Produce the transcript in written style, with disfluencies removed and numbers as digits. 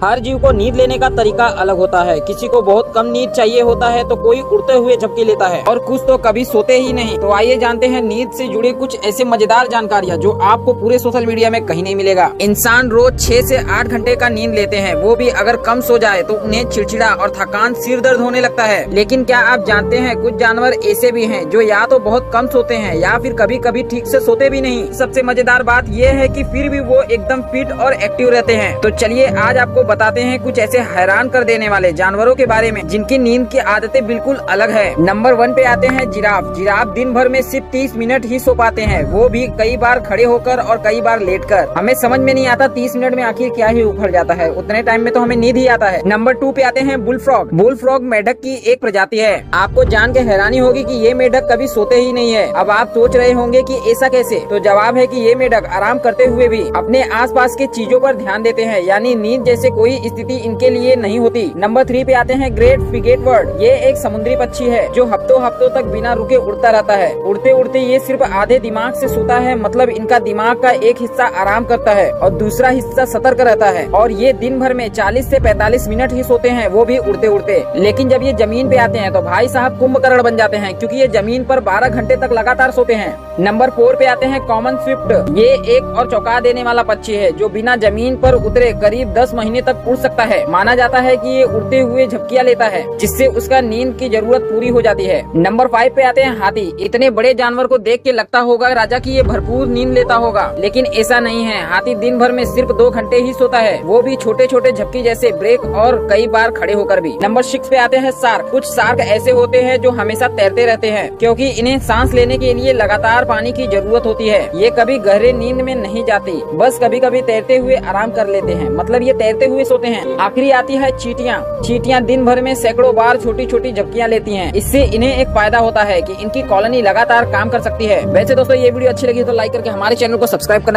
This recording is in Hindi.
हर जीव को नींद लेने का तरीका अलग होता है। किसी को बहुत कम नींद चाहिए होता है तो कोई उड़ते हुए झपकी लेता है और कुछ तो कभी सोते ही नहीं। तो आइए जानते हैं नींद से जुड़े कुछ ऐसे मजेदार जानकारियाँ जो आपको पूरे सोशल मीडिया में कहीं नहीं मिलेगा। इंसान रोज 6 से 8 घंटे का नींद लेते हैं, वो भी अगर कम सो जाए तो उन्हें चिड़चिड़ा और थकान, सिर दर्द होने लगता है। लेकिन क्या आप जानते हैं कुछ जानवर ऐसे भी हैं जो या तो बहुत कम सोते हैं या फिर कभी कभी ठीक से सोते भी नहीं। सबसे मजेदार बात यह है कि फिर भी वो एकदम फिट और एक्टिव रहते हैं। तो चलिए आज आपको बताते हैं कुछ ऐसे हैरान कर देने वाले जानवरों के बारे में जिनकी नींद की आदतें बिल्कुल अलग है। नंबर 1 पे आते हैं जिराफ। जिराफ दिन भर में सिर्फ 30 मिनट ही सो पाते हैं, वो भी कई बार खड़े होकर और कई बार लेटकर। हमें समझ में नहीं आता 30 मिनट में आखिर क्या ही उखड़ जाता है, उतने टाइम में तो हमें नींद ही आता है। नंबर 2 पे आते हैं बुल फ्रॉग। बुल फ्रॉग मेढक की एक प्रजाति है। आपको जान के हैरानी होगी कि ये मेढक कभी सोते ही नहीं है। अब आप सोच रहे होंगे कि ऐसा कैसे, तो जवाब है कि ये मेढक आराम करते हुए भी अपने आसपास के चीजों पर ध्यान देते हैं, यानी नींद जैसे कोई स्थिति इनके लिए नहीं होती। नंबर 3 पे आते हैं ग्रेट फ्रिगेटबर्ड। ये एक समुद्री पक्षी है जो हफ्तों हफ्तों तक बिना रुके उड़ता रहता है। उड़ते उड़ते ये सिर्फ आधे दिमाग से सोता है, मतलब इनका दिमाग का एक हिस्सा आराम करता है और दूसरा हिस्सा सतर्क रहता है। और ये दिन भर में 40 से 45 मिनट ही सोते हैं, वो भी उड़ते उड़ते। लेकिन जब ये जमीन पे आते हैं तो भाई साहब कुंभकर्ण बन जाते हैं, क्योंकि ये जमीन पर 12 घंटे तक लगातार सोते हैं। नंबर 4 पे आते हैं कॉमन स्विफ्ट। ये एक और चौंका देने वाला पक्षी है जो बिना जमीन पर उतरे करीब 10 महीने तक उड़ सकता है। माना जाता है कि ये उड़ते हुए झपकियां लेता है, जिससे उसका नींद की जरूरत पूरी हो जाती है। नंबर 5 पे आते हैं हाथी। इतने बड़े जानवर को देख के लगता होगा राजा कि ये भरपूर नींद लेता होगा, लेकिन ऐसा नहीं है। हाथी दिन भर में सिर्फ 2 घंटे ही सोता है, वो भी छोटे छोटे झपकी जैसे ब्रेक और कई बार खड़े होकर भी। नंबर 6 पे आते हैं शार्क। कुछ शार्क ऐसे होते हैं जो हमेशा तैरते रहते हैं, क्योंकि इन्हें सांस लेने के लिए लगातार पानी की जरूरत होती है। ये कभी गहरे नींद में नहीं जाती, बस कभी कभी तैरते हुए आराम कर लेते हैं, मतलब ये तैरते हुए सोते हैं। आखिरी आती है चींटियां। चींटियां दिन भर में सैकड़ों बार छोटी छोटी झपकियां लेती हैं। इससे इन्हें एक फायदा होता है कि इनकी कॉलोनी लगातार काम कर सकती है। वैसे दोस्तों ये वीडियो अच्छी लगी तो लाइक करके हमारे चैनल को सब्सक्राइब करना